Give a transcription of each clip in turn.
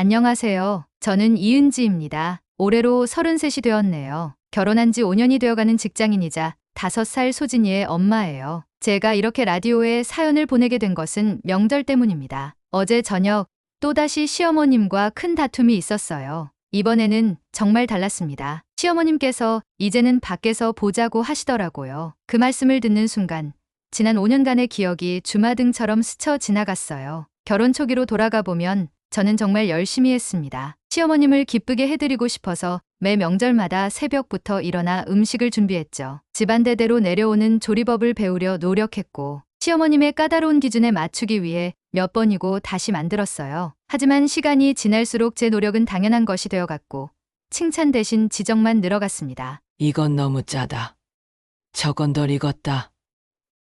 안녕하세요. 저는 이은지입니다. 올해로 33이 되었네요. 결혼한 지 5년이 되어가는 직장인이자 5살 소진이의 엄마예요. 제가 이렇게 라디오에 사연을 보내게 된 것은 명절 때문입니다. 어제 저녁 또다시 시어머님과 큰 다툼이 있었어요. 이번에는 정말 달랐습니다. 시어머님께서 이제는 밖에서 보자고 하시더라고요. 그 말씀을 듣는 순간 지난 5년간의 기억이 주마등처럼 스쳐 지나갔어요. 결혼 초기로 돌아가 보면 저는 정말 열심히 했습니다. 시어머님을 기쁘게 해드리고 싶어서 매 명절마다 새벽부터 일어나 음식을 준비했죠. 집안대대로 내려오는 조리법을 배우려 노력했고 시어머님의 까다로운 기준에 맞추기 위해 몇 번이고 다시 만들었어요. 하지만 시간이 지날수록 제 노력은 당연한 것이 되어갔고 칭찬 대신 지적만 늘어갔습니다. 이건 너무 짜다. 저건 덜 익었다.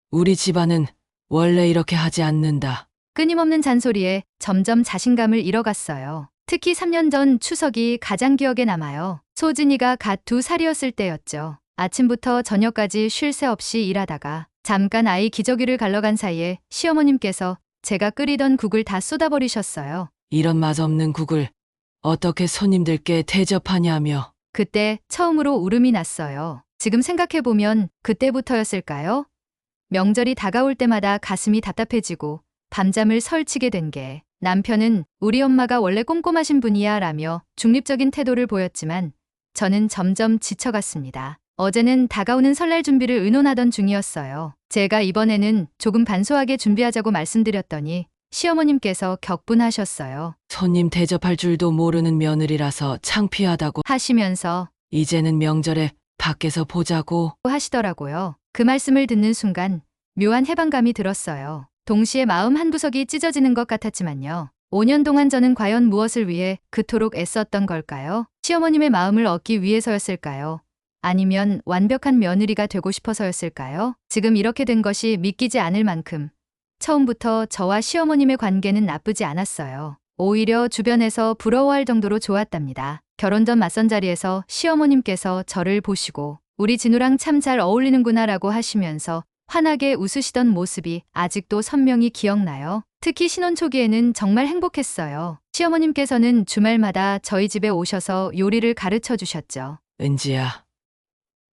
우리 집안은 원래 이렇게 하지 않는다. 끊임없는 잔소리에 점점 자신감을 잃어갔어요. 특히 3년 전 추석이 가장 기억에 남아요. 소진이가 갓 2살이었을 때였죠. 아침부터 저녁까지 쉴 새 없이 일하다가 잠깐 아이 기저귀를 갈러간 사이에 시어머님께서 제가 끓이던 국을 다 쏟아버리셨어요. 이런 맛없는 국을 어떻게 손님들께 대접하냐며. 그때 처음으로 울음이 났어요. 지금 생각해보면 그때부터였을까요? 명절이 다가올 때마다 가슴이 답답해지고 밤잠을 설치게 된 게 남편은 우리 엄마가 원래 꼼꼼하신 분이야 라며 중립적인 태도를 보였지만 저는 점점 지쳐갔습니다. 어제는 다가오는 설날 준비를 의논하던 중이었어요. 제가 이번에는 조금 반소하게 준비하자고 말씀드렸더니 시어머님께서 격분하셨어요. 손님 대접할 줄도 모르는 며느리라서 창피하다고 하시면서 이제는 명절에 밖에서 보자고. 하시더라고요. 그 말씀을 듣는 순간 묘한 해방감이 들었어요. 동시에 마음 한구석이 찢어지는 것 같았지만요. 5년 동안 저는 과연 무엇을 위해 그토록 애썼던 걸까요? 시어머님의 마음을 얻기 위해서였을까요? 아니면 완벽한 며느리가 되고 싶어서였을까요? 지금 이렇게 된 것이 믿기지 않을 만큼 처음부터 저와 시어머님의 관계는 나쁘지 않았어요. 오히려 주변에서 부러워할 정도로 좋았답니다. 결혼 전 맞선 자리에서 시어머님께서 저를 보시고 우리 진우랑 참 잘 어울리는구나 라고 하시면서 환하게 웃으시던 모습이 아직도 선명히 기억나요. 특히 신혼 초기에는 정말 행복했어요. 시어머님께서는 주말마다 저희 집에 오셔서 요리를 가르쳐 주셨죠. 은지야,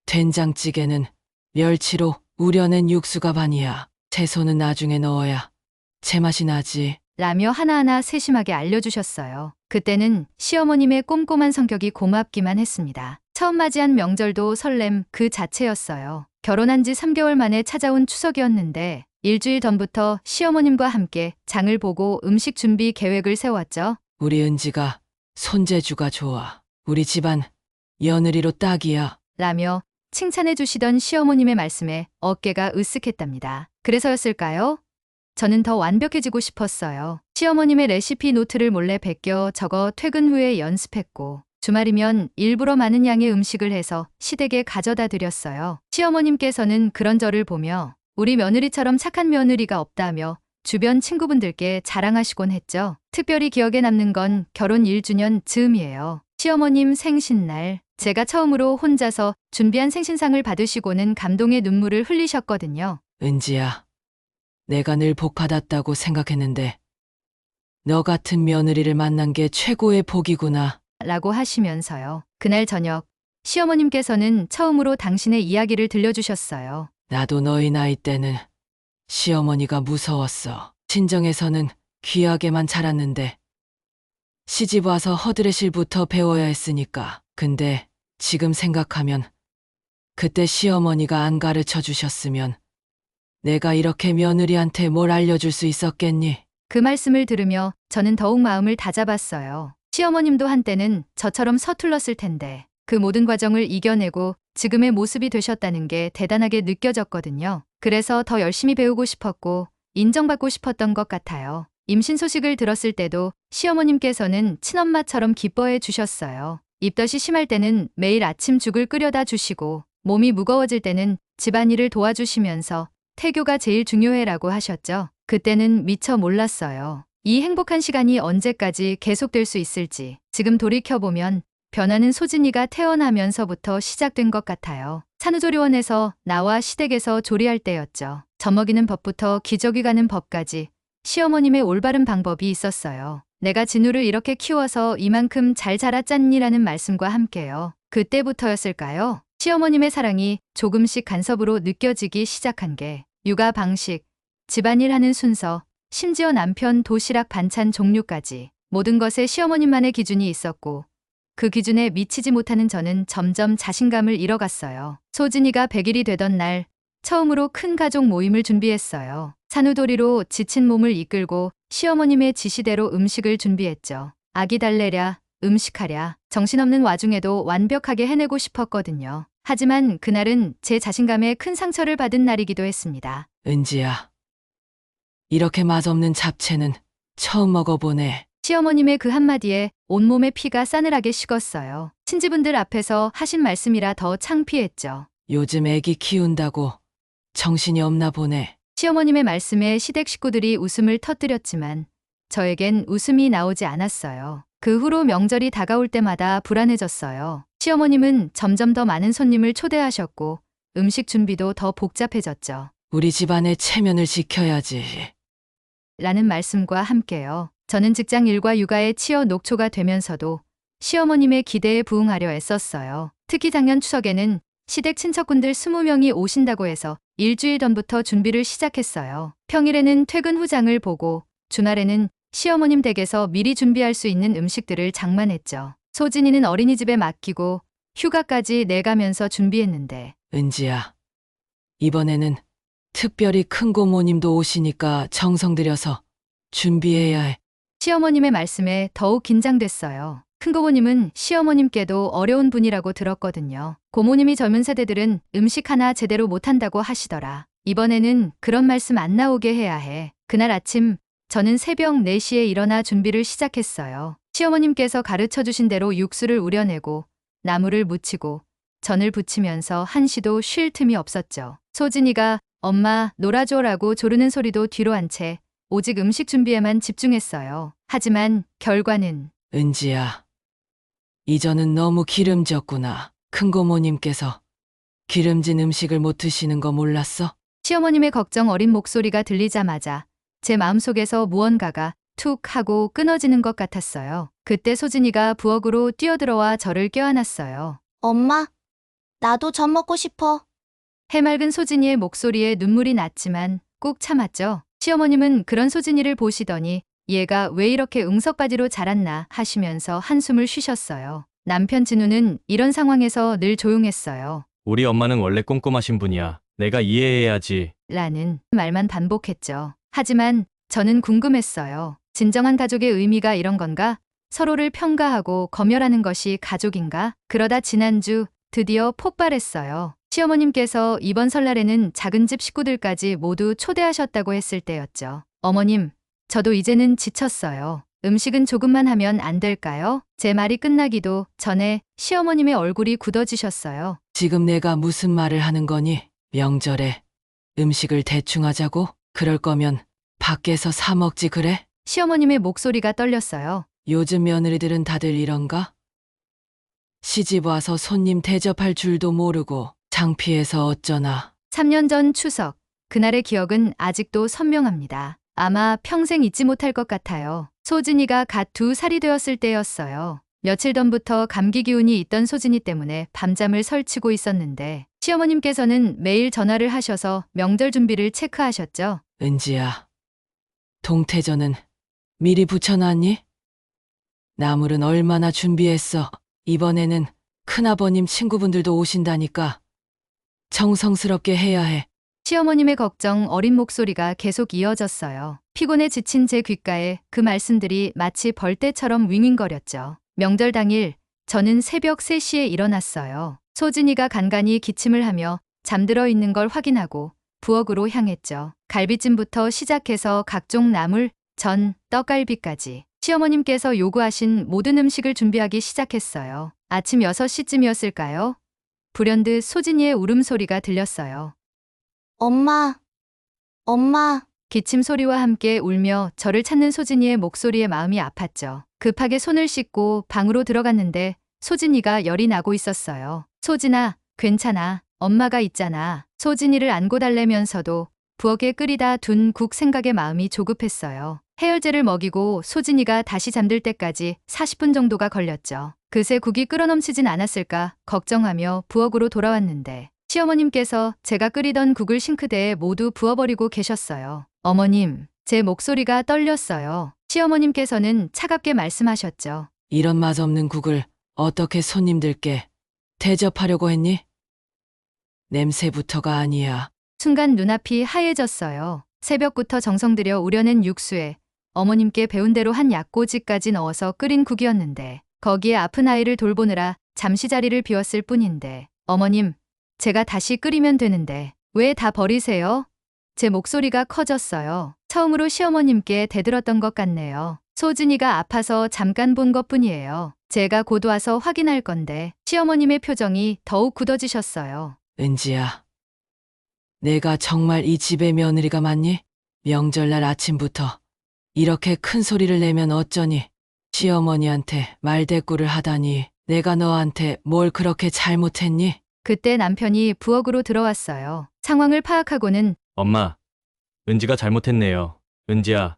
된장찌개는 멸치로 우려낸 육수가 반이야. 채소는 나중에 넣어야 제맛이 나지. 라며 하나하나 세심하게 알려주셨어요. 그때는 시어머님의 꼼꼼한 성격이 고맙기만 했습니다. 처음 맞이한 명절도 설렘 그 자체였어요. 결혼한 지 3개월 만에 찾아온 추석이었는데 일주일 전부터 시어머님과 함께 장을 보고 음식 준비 계획을 세웠죠. 우리 은지가 손재주가 좋아. 우리 집안 며느리로 딱이야. 라며 칭찬해 주시던 시어머님의 말씀에 어깨가 으쓱했답니다. 그래서였을까요? 저는 더 완벽해지고 싶었어요. 시어머님의 레시피 노트를 몰래 베껴 적어 퇴근 후에 연습했고 주말이면 일부러 많은 양의 음식을 해서 시댁에 가져다 드렸어요. 시어머님께서는 그런 저를 보며 우리 며느리처럼 착한 며느리가 없다며 주변 친구분들께 자랑하시곤 했죠. 특별히 기억에 남는 건 결혼 1주년 즈음이에요. 시어머님 생신날 제가 처음으로 혼자서 준비한 생신상을 받으시고는 감동의 눈물을 흘리셨거든요. 은지야, 내가 늘 복받았다고 생각했는데 너 같은 며느리를 만난 게 최고의 복이구나. 라고 하시면서요. 그날 저녁 시어머님께서는 처음으로 당신의 이야기를 들려주셨어요. 나도 너희 나이 때는 시어머니가 무서웠어. 친정에서는 귀하게만 자랐는데 시집 와서 허드레실부터 배워야 했으니까. 근데 지금 생각하면 그때 시어머니가 안 가르쳐 주셨으면 내가 이렇게 며느리한테 뭘 알려줄 수 있었겠니? 그 말씀을 들으며 저는 더욱 마음을 다잡았어요. 시어머님도 한때는 저처럼 서툴렀을 텐데 그 모든 과정을 이겨내고 지금의 모습이 되셨다는 게 대단하게 느껴졌거든요. 그래서 더 열심히 배우고 싶었고 인정받고 싶었던 것 같아요. 임신 소식을 들었을 때도 시어머님께서는 친엄마처럼 기뻐해 주셨어요. 입덧이 심할 때는 매일 아침 죽을 끓여다 주시고 몸이 무거워질 때는 집안일을 도와주시면서 태교가 제일 중요해라고 하셨죠. 그때는 미처 몰랐어요. 이 행복한 시간이 언제까지 계속될 수 있을지. 지금 돌이켜보면 변화는 소진이가 태어나면서부터 시작된 것 같아요. 산후조리원에서 나와 시댁에서 조리할 때였죠. 젖먹이는 법부터 기저귀 가는 법까지 시어머님의 올바른 방법이 있었어요. 내가 진우를 이렇게 키워서 이만큼 잘 자랐잖니라는 말씀과 함께요. 그때부터였을까요? 시어머님의 사랑이 조금씩 간섭으로 느껴지기 시작한 게 육아 방식, 집안일 하는 순서, 심지어 남편 도시락 반찬 종류까지 모든 것에 시어머님만의 기준이 있었고 그 기준에 미치지 못하는 저는 점점 자신감을 잃어갔어요. 소진이가 100일이 되던 날 처음으로 큰 가족 모임을 준비했어요. 산후도리로 지친 몸을 이끌고 시어머님의 지시대로 음식을 준비했죠. 아기 달래랴, 음식하랴, 정신없는 와중에도 완벽하게 해내고 싶었거든요. 하지만 그날은 제 자신감에 큰 상처를 받은 날이기도 했습니다. 은지야, 이렇게 맛없는 잡채는 처음 먹어보네. 시어머님의 그 한마디에 온몸의 피가 싸늘하게 식었어요. 친지분들 앞에서 하신 말씀이라 더 창피했죠. 요즘 애기 키운다고 정신이 없나 보네. 시어머님의 말씀에 시댁 식구들이 웃음을 터뜨렸지만 저에겐 웃음이 나오지 않았어요. 그 후로 명절이 다가올 때마다 불안해졌어요. 시어머님은 점점 더 많은 손님을 초대하셨고 음식 준비도 더 복잡해졌죠. 우리 집안의 체면을 지켜야지. 라는 말씀과 함께요. 저는 직장 일과 육아에 치여 녹초가 되면서도 시어머님의 기대에 부응하려 애썼어요. 특히 작년 추석에는 시댁 친척분들 20명이 오신다고 해서 일주일 전부터 준비를 시작했어요. 평일에는 퇴근 후 장을 보고 주말에는 시어머님 댁에서 미리 준비할 수 있는 음식들을 장만했죠. 소진이는 어린이집에 맡기고 휴가까지 내가면서 준비했는데 은지야, 이번에는 특별히 큰 고모님도 오시니까 정성 들여서 준비해야 해. 시어머님의 말씀에 더욱 긴장됐어요. 큰고모님은 시어머님께도 어려운 분이라고 들었거든요. 고모님이 젊은 세대들은 음식 하나 제대로 못한다고 하시더라. 이번에는 그런 말씀 안 나오게 해야 해. 그날 아침 저는 새벽 4시에 일어나 준비를 시작했어요. 시어머님께서 가르쳐 주신 대로 육수를 우려내고 나물을 무치고 전을 부치면서 한시도 쉴 틈이 없었죠. 소진이가 엄마 놀아줘라고 조르는 소리도 뒤로 한 채 오직 음식 준비에만 집중했어요. 하지만 결과는 은지야, 이전은 너무 기름졌구나. 큰 고모님께서 기름진 음식을 못 드시는 거 몰랐어? 시어머님의 걱정 어린 목소리가 들리자마자 제 마음속에서 무언가가 툭 하고 끊어지는 것 같았어요. 그때 소진이가 부엌으로 뛰어들어와 저를 껴안았어요. 엄마, 나도 전 먹고 싶어. 해맑은 소진이의 목소리에 눈물이 났지만 꾹 참았죠. 시어머님은 그런 소진이를 보시더니 얘가 왜 이렇게 응석바지로 자랐나 하시면서 한숨을 쉬셨어요. 남편 진우는 이런 상황에서 늘 조용했어요. 우리 엄마는 원래 꼼꼼하신 분이야. 내가 이해해야지. 라는 말만 반복했죠. 하지만 저는 궁금했어요. 진정한 가족의 의미가 이런 건가? 서로를 평가하고 검열하는 것이 가족인가? 그러다 지난주 드디어 폭발했어요. 시어머님께서 이번 설날에는 작은 집 식구들까지 모두 초대하셨다고 했을 때였죠. 어머님, 저도 이제는 지쳤어요. 음식은 조금만 하면 안 될까요? 제 말이 끝나기도 전에 시어머님의 얼굴이 굳어지셨어요. 지금 내가 무슨 말을 하는 거니? 명절에 음식을 대충 하자고? 그럴 거면 밖에서 사 먹지 그래? 시어머님의 목소리가 떨렸어요. 요즘 며느리들은 다들 이런가? 시집 와서 손님 대접할 줄도 모르고 창피해서 어쩌나. 3년 전 추석, 그날의 기억은 아직도 선명합니다. 아마 평생 잊지 못할 것 같아요. 소진이가 갓 2살이 되었을 때였어요. 며칠 전부터 감기 기운이 있던 소진이 때문에 밤잠을 설치고 있었는데 시어머님께서는 매일 전화를 하셔서 명절 준비를 체크하셨죠. 은지야, 동태전은 미리 부쳐놨니? 나물은 얼마나 준비했어? 이번에는 큰아버님 친구분들도 오신다니까 정성스럽게 해야 해. 시어머님의 걱정 어린 목소리가 계속 이어졌어요. 피곤에 지친 제 귓가에 그 말씀들이 마치 벌떼처럼 윙윙거렸죠. 명절 당일 저는 새벽 3시에 일어났어요. 소진이가 간간히 기침을 하며 잠들어 있는 걸 확인하고 부엌으로 향했죠. 갈비찜부터 시작해서 각종 나물, 전, 떡갈비까지 시어머님께서 요구하신 모든 음식을 준비하기 시작했어요. 아침 6시쯤이었을까요? 불현듯 소진이의 울음소리가 들렸어요. 엄마, 엄마. 기침 소리와 함께 울며 저를 찾는 소진이의 목소리에 마음이 아팠죠. 급하게 손을 씻고 방으로 들어갔는데 소진이가 열이 나고 있었어요. 소진아, 괜찮아. 엄마가 있잖아. 소진이를 안고 달래면서도 부엌에 끓이다 둔 국 생각에 마음이 조급했어요. 해열제를 먹이고 소진이가 다시 잠들 때까지 40분 정도가 걸렸죠. 그새 국이 끓어넘치진 않았을까 걱정하며 부엌으로 돌아왔는데 시어머님께서 제가 끓이던 국을 싱크대에 모두 부어버리고 계셨어요. 어머님, 제 목소리가 떨렸어요. 시어머님께서는 차갑게 말씀하셨죠. 이런 맛없는 국을 어떻게 손님들께 대접하려고 했니? 냄새부터가 아니야. 순간 눈앞이 하얘졌어요. 새벽부터 정성 들여 우려낸 육수에 어머님께 배운 대로 한 약꼬지까지 넣어서 끓인 국이었는데 거기에 아픈 아이를 돌보느라 잠시 자리를 비웠을 뿐인데 어머님, 제가 다시 끓이면 되는데 왜 다 버리세요? 제 목소리가 커졌어요. 처음으로 시어머님께 대들었던 것 같네요. 소진이가 아파서 잠깐 본 것뿐이에요. 제가 곧 와서 확인할 건데 시어머님의 표정이 더욱 굳어지셨어요. 은지야, 내가 정말 이 집의 며느리가 맞니? 명절날 아침부터 이렇게 큰 소리를 내면 어쩌니? 시어머니한테 말대꾸를 하다니 내가 너한테 뭘 그렇게 잘못했니? 그때 남편이 부엌으로 들어왔어요. 상황을 파악하고는 엄마, 은지가 잘못했네요. 은지야,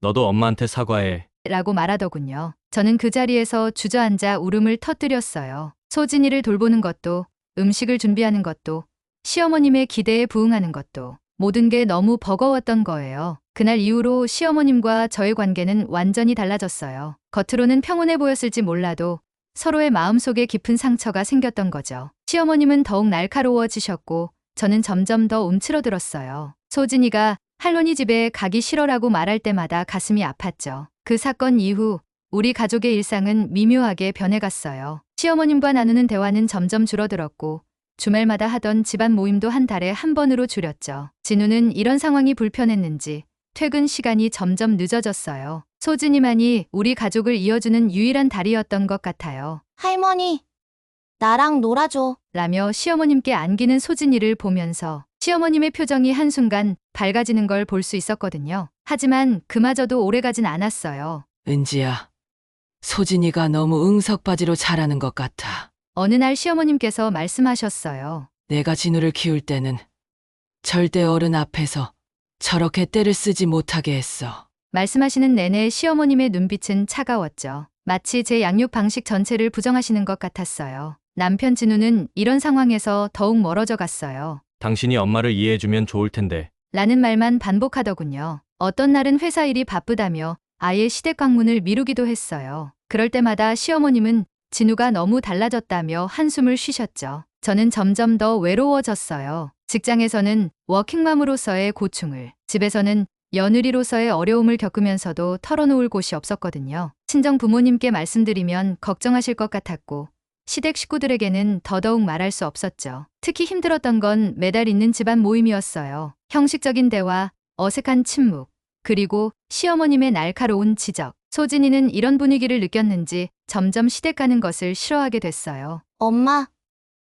너도 엄마한테 사과해. 라고 말하더군요. 저는 그 자리에서 주저앉아 울음을 터뜨렸어요. 소진이를 돌보는 것도, 음식을 준비하는 것도, 시어머님의 기대에 부응하는 것도 모든 게 너무 버거웠던 거예요. 그날 이후로 시어머님과 저의 관계는 완전히 달라졌어요. 겉으로는 평온해 보였을지 몰라도 서로의 마음속에 깊은 상처가 생겼던 거죠. 시어머님은 더욱 날카로워지셨고 저는 점점 더 움츠러들었어요. 소진이가 할머니 집에 가기 싫어라고 말할 때마다 가슴이 아팠죠. 그 사건 이후 우리 가족의 일상은 미묘하게 변해갔어요. 시어머님과 나누는 대화는 점점 줄어들었고 주말마다 하던 집안 모임도 한 달에 한 번으로 줄였죠. 진우는 이런 상황이 불편했는지 퇴근 시간이 점점 늦어졌어요. 소진이만이 우리 가족을 이어주는 유일한 다리였던 것 같아요. 할머니, 나랑 놀아줘. 라며 시어머님께 안기는 소진이를 보면서 시어머님의 표정이 한순간 밝아지는 걸 볼 수 있었거든요. 하지만 그마저도 오래가진 않았어요. 은지야, 소진이가 너무 응석바지로 자라는 것 같아. 어느 날 시어머님께서 말씀하셨어요. 내가 진우를 키울 때는 절대 어른 앞에서 저렇게 때를 쓰지 못하게 했어. 말씀하시는 내내 시어머님의 눈빛은 차가웠죠. 마치 제 양육 방식 전체를 부정하시는 것 같았어요. 남편 진우는 이런 상황에서 더욱 멀어져 갔어요. 당신이 엄마를 이해해주면 좋을 텐데. 라는 말만 반복하더군요. 어떤 날은 회사 일이 바쁘다며 아예 시댁 방문을 미루기도 했어요. 그럴 때마다 시어머님은 진우가 너무 달라졌다며 한숨을 쉬셨죠. 저는 점점 더 외로워졌어요. 직장에서는 워킹맘으로서의 고충을, 집에서는 며느리로서의 어려움을 겪으면서도 털어놓을 곳이 없었거든요. 친정 부모님께 말씀드리면 걱정하실 것 같았고 시댁 식구들에게는 더더욱 말할 수 없었죠. 특히 힘들었던 건 매달 있는 집안 모임이었어요. 형식적인 대화, 어색한 침묵, 그리고 시어머님의 날카로운 지적. 소진이는 이런 분위기를 느꼈는지 점점 시댁 가는 것을 싫어하게 됐어요. 엄마,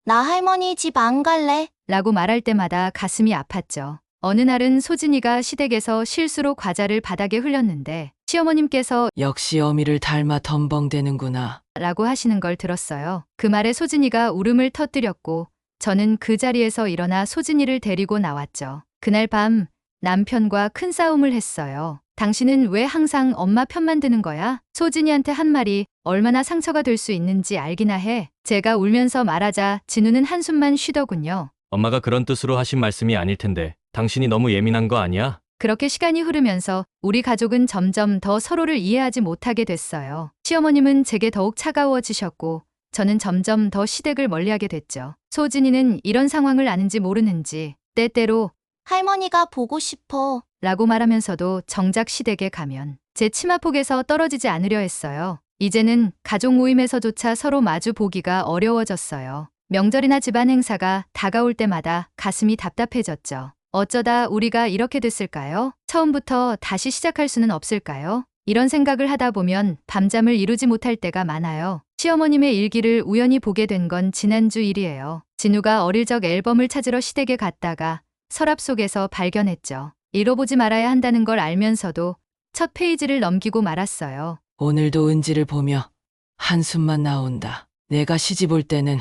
나 할머니 집 안 갈래. 라고 말할 때마다 가슴이 아팠죠. 어느 날은 소진이가 시댁에서 실수로 과자를 바닥에 흘렸는데 시어머님께서 역시 어미를 닮아 덤벙대는구나. 라고 하시는 걸 들었어요. 그 말에 소진이가 울음을 터뜨렸고 저는 그 자리에서 일어나 소진이를 데리고 나왔죠. 그날 밤 남편과 큰 싸움을 했어요. 당신은 왜 항상 엄마 편만 드는 거야? 소진이한테 한 말이 얼마나 상처가 될 수 있는지 알기나 해. 제가 울면서 말하자 진우는 한숨만 쉬더군요. 엄마가 그런 뜻으로 하신 말씀이 아닐 텐데. 당신이 너무 예민한 거 아니야? 그렇게 시간이 흐르면서 우리 가족은 점점 더 서로를 이해하지 못하게 됐어요. 시어머님은 제게 더욱 차가워지셨고 저는 점점 더 시댁을 멀리하게 됐죠. 소진이는 이런 상황을 아는지 모르는지 때때로 할머니가 보고 싶어. 라고 말하면서도 정작 시댁에 가면 제 치마폭에서 떨어지지 않으려 했어요. 이제는 가족 모임에서조차 서로 마주 보기가 어려워졌어요. 명절이나 집안 행사가 다가올 때마다 가슴이 답답해졌죠. 어쩌다 우리가 이렇게 됐을까요? 처음부터 다시 시작할 수는 없을까요? 이런 생각을 하다 보면 밤잠을 이루지 못할 때가 많아요. 시어머님의 일기를 우연히 보게 된 건 지난주 일이에요. 진우가 어릴 적 앨범을 찾으러 시댁에 갔다가 서랍 속에서 발견했죠. 읽어보지 말아야 한다는 걸 알면서도 첫 페이지를 넘기고 말았어요. 오늘도 은지를 보며 한숨만 나온다. 내가 시집 올 때는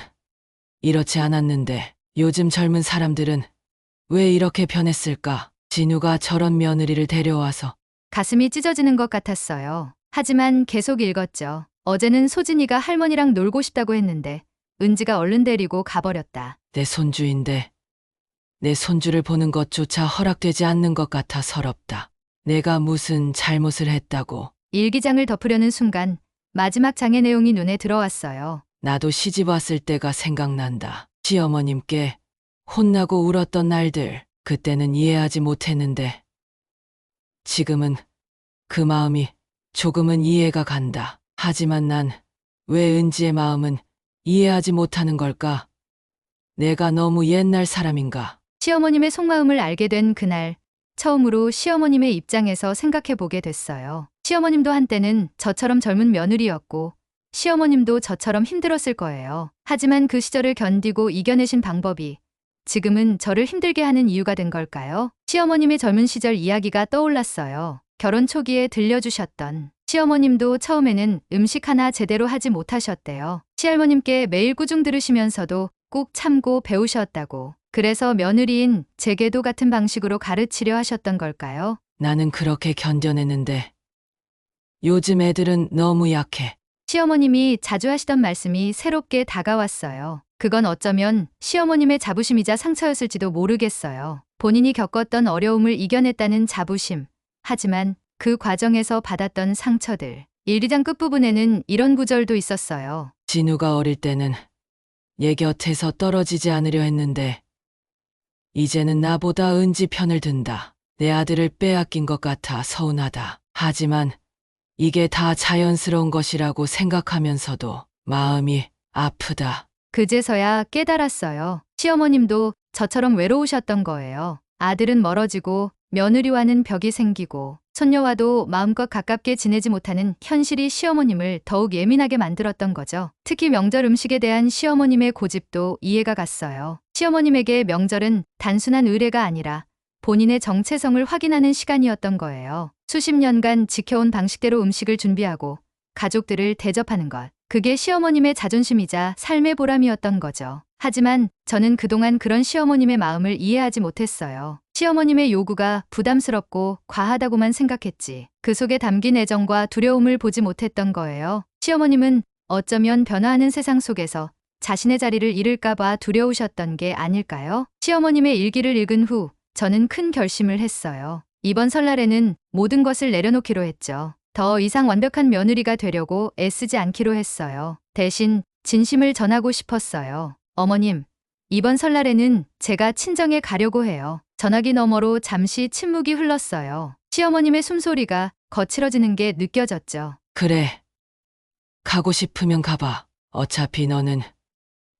이렇지 않았는데 요즘 젊은 사람들은 왜 이렇게 변했을까? 진우가 저런 며느리를 데려와서 가슴이 찢어지는 것 같았어요. 하지만 계속 읽었죠. 어제는 소진이가 할머니랑 놀고 싶다고 했는데 은지가 얼른 데리고 가버렸다. 내 손주인데 내 손주를 보는 것조차 허락되지 않는 것 같아 서럽다. 내가 무슨 잘못을 했다고. 일기장을 덮으려는 순간 마지막 장의 내용이 눈에 들어왔어요. 나도 시집 왔을 때가 생각난다. 시어머님께 혼나고 울었던 날들. 그때는 이해하지 못했는데 지금은 그 마음이 조금은 이해가 간다. 하지만 난 왜 은지의 마음은 이해하지 못하는 걸까? 내가 너무 옛날 사람인가? 시어머님의 속마음을 알게 된 그날 처음으로 시어머님의 입장에서 생각해 보게 됐어요. 시어머님도 한때는 저처럼 젊은 며느리였고 시어머님도 저처럼 힘들었을 거예요. 하지만 그 시절을 견디고 이겨내신 방법이 지금은 저를 힘들게 하는 이유가 된 걸까요? 시어머님의 젊은 시절 이야기가 떠올랐어요. 결혼 초기에 들려주셨던 시어머님도 처음에는 음식 하나 제대로 하지 못하셨대요. 시할머님께 매일 꾸중 들으시면서도 꾹 참고 배우셨다고. 그래서 며느리인 제게도 같은 방식으로 가르치려 하셨던 걸까요? 나는 그렇게 견뎌냈는데 요즘 애들은 너무 약해. 시어머님이 자주 하시던 말씀이 새롭게 다가왔어요. 그건 어쩌면 시어머님의 자부심이자 상처였을지도 모르겠어요. 본인이 겪었던 어려움을 이겨냈다는 자부심. 하지만 그 과정에서 받았던 상처들. 일기장 끝부분에는 이런 구절도 있었어요. 진우가 어릴 때는 얘 곁에서 떨어지지 않으려 했는데 이제는 나보다 은지 편을 든다. 내 아들을 빼앗긴 것 같아 서운하다. 하지만 이게 다 자연스러운 것이라고 생각하면서도 마음이 아프다. 그제서야 깨달았어요. 시어머님도 저처럼 외로우셨던 거예요. 아들은 멀어지고 며느리와는 벽이 생기고 손녀와도 마음껏 가깝게 지내지 못하는 현실이 시어머님을 더욱 예민하게 만들었던 거죠. 특히 명절 음식에 대한 시어머님의 고집도 이해가 갔어요. 시어머님에게 명절은 단순한 의례가 아니라 본인의 정체성을 확인하는 시간이었던 거예요. 수십 년간 지켜온 방식대로 음식을 준비하고 가족들을 대접하는 것. 그게 시어머님의 자존심이자 삶의 보람이었던 거죠. 하지만 저는 그동안 그런 시어머님의 마음을 이해하지 못했어요. 시어머님의 요구가 부담스럽고 과하다고만 생각했지. 그 속에 담긴 애정과 두려움을 보지 못했던 거예요. 시어머님은 어쩌면 변화하는 세상 속에서 자신의 자리를 잃을까봐 두려우셨던 게 아닐까요? 시어머님의 일기를 읽은 후 저는 큰 결심을 했어요. 이번 설날에는 모든 것을 내려놓기로 했죠. 더 이상 완벽한 며느리가 되려고 애쓰지 않기로 했어요. 대신 진심을 전하고 싶었어요. 어머님, 이번 설날에는 제가 친정에 가려고 해요. 전화기 너머로 잠시 침묵이 흘렀어요. 시어머님의 숨소리가 거칠어지는 게 느껴졌죠. 그래. 가고 싶으면 가봐. 어차피 너는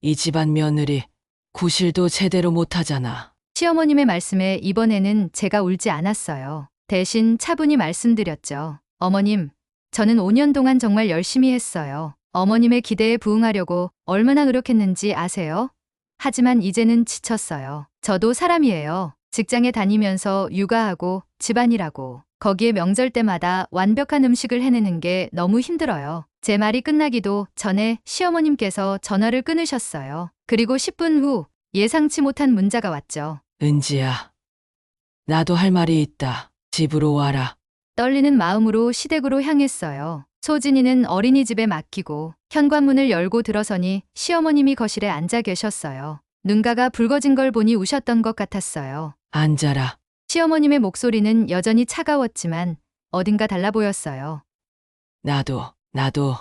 이 집안 며느리 구실도 제대로 못하잖아. 시어머님의 말씀에 이번에는 제가 울지 않았어요. 대신 차분히 말씀드렸죠. 어머님, 저는 5년 동안 정말 열심히 했어요. 어머님의 기대에 부응하려고 얼마나 노력했는지 아세요? 하지만 이제는 지쳤어요. 저도 사람이에요. 직장에 다니면서 육아하고 집안일하고 거기에 명절 때마다 완벽한 음식을 해내는 게 너무 힘들어요. 제 말이 끝나기도 전에 시어머님께서 전화를 끊으셨어요. 그리고 10분 후 예상치 못한 문자가 왔죠. 은지야, 나도 할 말이 있다. 집으로 와라. 떨리는 마음으로 시댁으로 향했어요. 소진이는 어린이집에 맡기고 현관문을 열고 들어서니 시어머님이 거실에 앉아 계셨어요. 눈가가 붉어진 걸 보니 우셨던 것 같았어요. 앉아라. 시어머님의 목소리는 여전히 차가웠지만 어딘가 달라 보였어요. 나도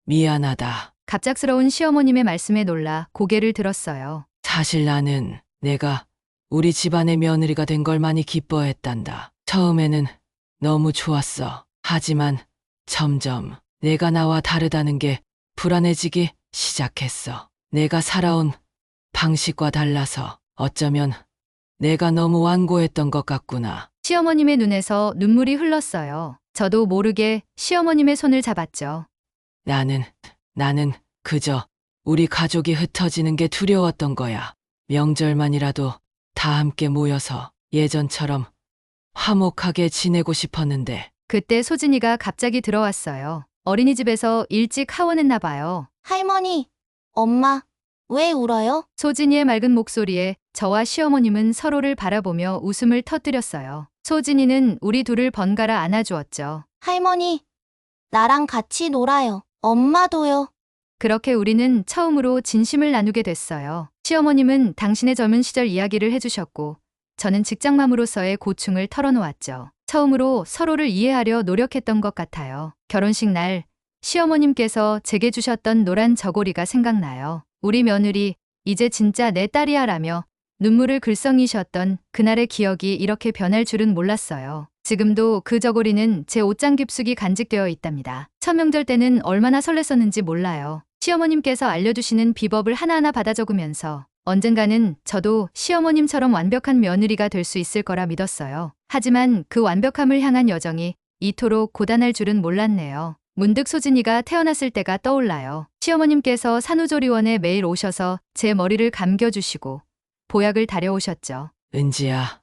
미안하다. 갑작스러운 시어머님의 말씀에 놀라 고개를 들었어요. 사실 나는 내가 우리 집안의 며느리가 된 걸 많이 기뻐했단다. 처음에는 너무 좋았어. 하지만 점점 내가 나와 다르다는 게 불안해지기 시작했어. 내가 살아온 방식과 달라서 어쩌면 내가 너무 완고했던 것 같구나. 시어머님의 눈에서 눈물이 흘렀어요. 저도 모르게 시어머님의 손을 잡았죠. 나는 그저 우리 가족이 흩어지는 게 두려웠던 거야. 명절만이라도 다 함께 모여서 예전처럼 화목하게 지내고 싶었는데. 그때 소진이가 갑자기 들어왔어요. 어린이집에서 일찍 하원했나 봐요. 할머니, 엄마, 왜 울어요? 소진이의 맑은 목소리에 저와 시어머님은 서로를 바라보며 웃음을 터뜨렸어요. 소진이는 우리 둘을 번갈아 안아주었죠. 할머니, 나랑 같이 놀아요. 엄마도요. 그렇게 우리는 처음으로 진심을 나누게 됐어요. 시어머님은 당신의 젊은 시절 이야기를 해주셨고, 저는 직장맘으로서의 고충을 털어놓았죠. 처음으로 서로를 이해하려 노력했던 것 같아요. 결혼식 날, 시어머님께서 제게 주셨던 노란 저고리가 생각나요. 우리 며느리, 이제 진짜 내 딸이야 라며 눈물을 글썽이셨던 그날의 기억이 이렇게 변할 줄은 몰랐어요. 지금도 그 저고리는 제 옷장 깊숙이 간직되어 있답니다. 첫 명절 때는 얼마나 설렜었는지 몰라요. 시어머님께서 알려주시는 비법을 하나하나 받아 적으면서 언젠가는 저도 시어머님처럼 완벽한 며느리가 될 수 있을 거라 믿었어요. 하지만 그 완벽함을 향한 여정이 이토록 고단할 줄은 몰랐네요. 문득 소진이가 태어났을 때가 떠올라요. 시어머님께서 산후조리원에 매일 오셔서 제 머리를 감겨주시고 보약을 다려오셨죠. 은지야,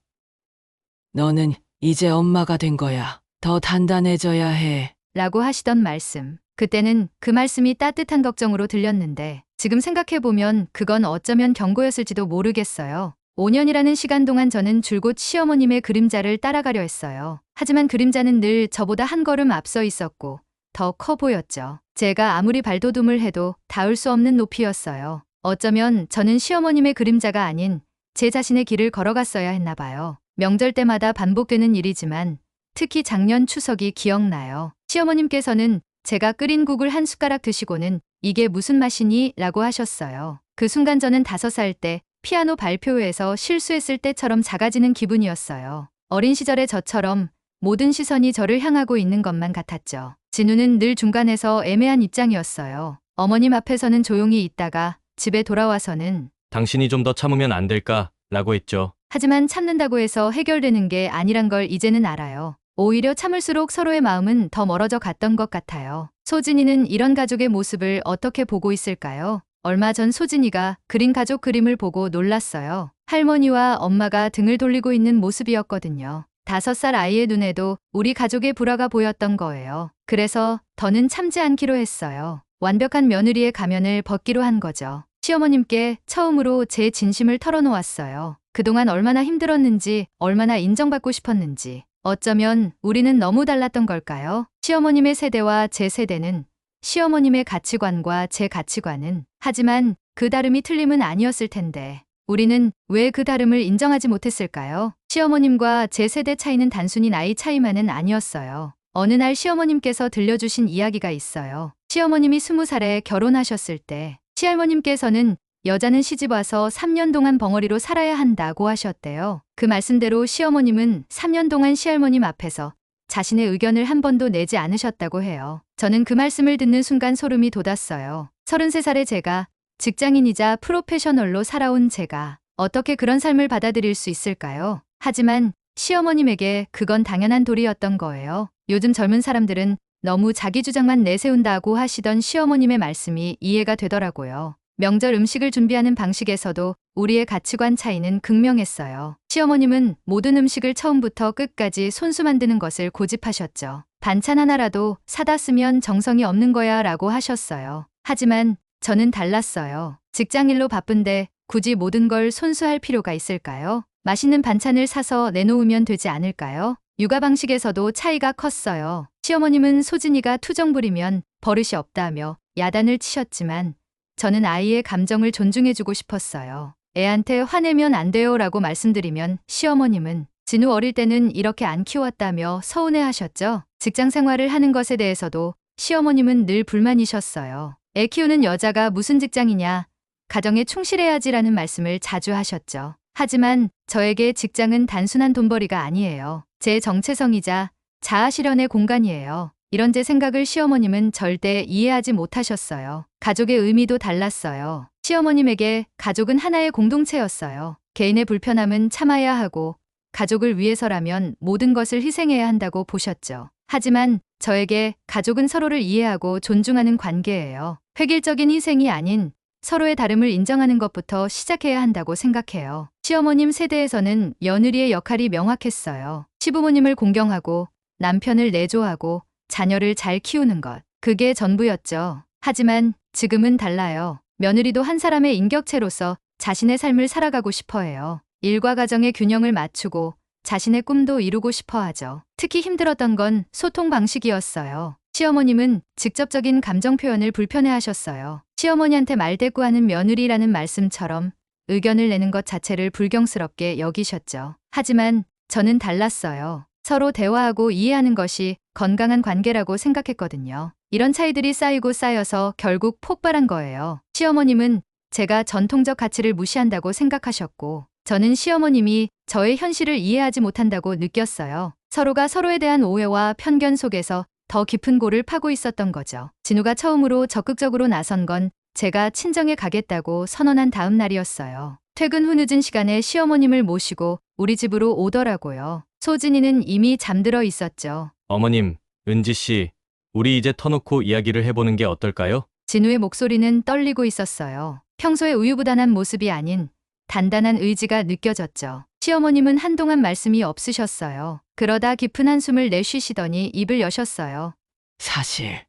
너는 이제 엄마가 된 거야. 더 단단해져야 해. 라고 하시던 말씀. 그때는 그 말씀이 따뜻한 걱정으로 들렸는데 지금 생각해보면 그건 어쩌면 경고였을지도 모르겠어요. 5년이라는 시간 동안 저는 줄곧 시어머님의 그림자를 따라가려 했어요. 하지만 그림자는 늘 저보다 한 걸음 앞서 있었고 더 커 보였죠. 제가 아무리 발돋움을 해도 닿을 수 없는 높이였어요. 어쩌면 저는 시어머님의 그림자가 아닌 제 자신의 길을 걸어갔어야 했나 봐요. 명절 때마다 반복되는 일이지만 특히 작년 추석이 기억나요. 시어머님께서는 제가 끓인 국을 한 숟가락 드시고는 이게 무슨 맛이니? 라고 하셨어요. 그 순간 저는 5살 때 피아노 발표회에서 실수했을 때처럼 작아지는 기분이었어요. 어린 시절의 저처럼 모든 시선이 저를 향하고 있는 것만 같았죠. 진우는 늘 중간에서 애매한 입장이었어요. 어머님 앞에서는 조용히 있다가 집에 돌아와서는 당신이 좀 더 참으면 안 될까? 라고 했죠. 하지만 참는다고 해서 해결되는 게 아니란 걸 이제는 알아요. 오히려 참을수록 서로의 마음은 더 멀어져 갔던 것 같아요. 소진이는 이런 가족의 모습을 어떻게 보고 있을까요? 얼마 전 소진이가 그린 가족 그림을 보고 놀랐어요. 할머니와 엄마가 등을 돌리고 있는 모습이었거든요. 5살 아이의 눈에도 우리 가족의 불화가 보였던 거예요. 그래서 더는 참지 않기로 했어요. 완벽한 며느리의 가면을 벗기로 한 거죠. 시어머님께 처음으로 제 진심을 털어놓았어요. 그동안 얼마나 힘들었는지, 얼마나 인정받고 싶었는지. 어쩌면 우리는 너무 달랐던 걸까요? 시어머님의 세대와 제 세대는, 시어머님의 가치관과 제 가치관은, 하지만 그 다름이 틀림은 아니었을 텐데 우리는 왜 그 다름을 인정하지 못했을까요? 시어머님과 제 세대 차이는 단순히 나이 차이만은 아니었어요. 어느 날 시어머님께서 들려주신 이야기가 있어요. 시어머님이 20살에 결혼하셨을 때 시할머님께서는 여자는 시집와서 3년 동안 벙어리로 살아야 한다고 하셨대요. 그 말씀대로 시어머님은 3년 동안 시할머님 앞에서 자신의 의견을 한 번도 내지 않으셨다고 해요. 저는 그 말씀을 듣는 순간 소름이 돋았어요. 33살의 제가, 직장인이자 프로페셔널로 살아온 제가 어떻게 그런 삶을 받아들일 수 있을까요? 하지만 시어머님에게 그건 당연한 도리였던 거예요. 요즘 젊은 사람들은 너무 자기 주장만 내세운다고 하시던 시어머님의 말씀이 이해가 되더라고요. 명절 음식을 준비하는 방식에서도 우리의 가치관 차이는 극명했어요. 시어머님은 모든 음식을 처음부터 끝까지 손수 만드는 것을 고집하셨죠. 반찬 하나라도 사다 쓰면 정성이 없는 거야 라고 하셨어요. 하지만 저는 달랐어요. 직장일로 바쁜데 굳이 모든 걸 손수할 필요가 있을까요? 맛있는 반찬을 사서 내놓으면 되지 않을까요? 육아 방식에서도 차이가 컸어요. 시어머님은 소진이가 투정 부리면 버릇이 없다며 야단을 치셨지만 저는 아이의 감정을 존중해주고 싶었어요. 애한테 화내면 안 돼요 라고 말씀드리면 시어머님은 진우 어릴 때는 이렇게 안 키웠다며 서운해하셨죠. 직장 생활을 하는 것에 대해서도 시어머님은 늘 불만이셨어요. 애 키우는 여자가 무슨 직장이냐, 가정에 충실해야지라는 말씀을 자주 하셨죠. 하지만 저에게 직장은 단순한 돈벌이가 아니에요. 제 정체성이자 자아실현의 공간이에요. 이런 제 생각을 시어머님은 절대 이해하지 못하셨어요. 가족의 의미도 달랐어요. 시어머님에게 가족은 하나의 공동체였어요. 개인의 불편함은 참아야 하고 가족을 위해서라면 모든 것을 희생해야 한다고 보셨죠. 하지만 저에게 가족은 서로를 이해하고 존중하는 관계예요. 획일적인 희생이 아닌 서로의 다름을 인정하는 것부터 시작해야 한다고 생각해요. 시어머님 세대에서는 며느리의 역할이 명확했어요. 시부모님을 공경하고 남편을 내조하고 자녀를 잘 키우는 것. 그게 전부였죠. 하지만 지금은 달라요. 며느리도 한 사람의 인격체로서 자신의 삶을 살아가고 싶어 해요. 일과 가정의 균형을 맞추고 자신의 꿈도 이루고 싶어 하죠. 특히 힘들었던 건 소통 방식이었어요. 시어머님은 직접적인 감정 표현을 불편해하셨어요. 시어머니한테 말대꾸하는 며느리라는 말씀처럼 의견을 내는 것 자체를 불경스럽게 여기셨죠. 하지만 저는 달랐어요. 서로 대화하고 이해하는 것이 건강한 관계라고 생각했거든요. 이런 차이들이 쌓이고 쌓여서 결국 폭발한 거예요. 시어머님은 제가 전통적 가치를 무시한다고 생각하셨고, 저는 시어머님이 저의 현실을 이해하지 못한다고 느꼈어요. 서로가 서로에 대한 오해와 편견 속에서 더 깊은 골을 파고 있었던 거죠. 진우가 처음으로 적극적으로 나선 건 제가 친정에 가겠다고 선언한 다음 날이었어요. 퇴근 후 늦은 시간에 시어머님을 모시고 우리 집으로 오더라고요. 소진이는 이미 잠들어 있었죠. 어머님, 은지 씨, 우리 이제 터놓고 이야기를 해보는 게 어떨까요? 진우의 목소리는 떨리고 있었어요. 평소의 우유부단한 모습이 아닌 단단한 의지가 느껴졌죠. 시어머님은 한동안 말씀이 없으셨어요. 그러다 깊은 한숨을 내쉬시더니 입을 여셨어요. 사실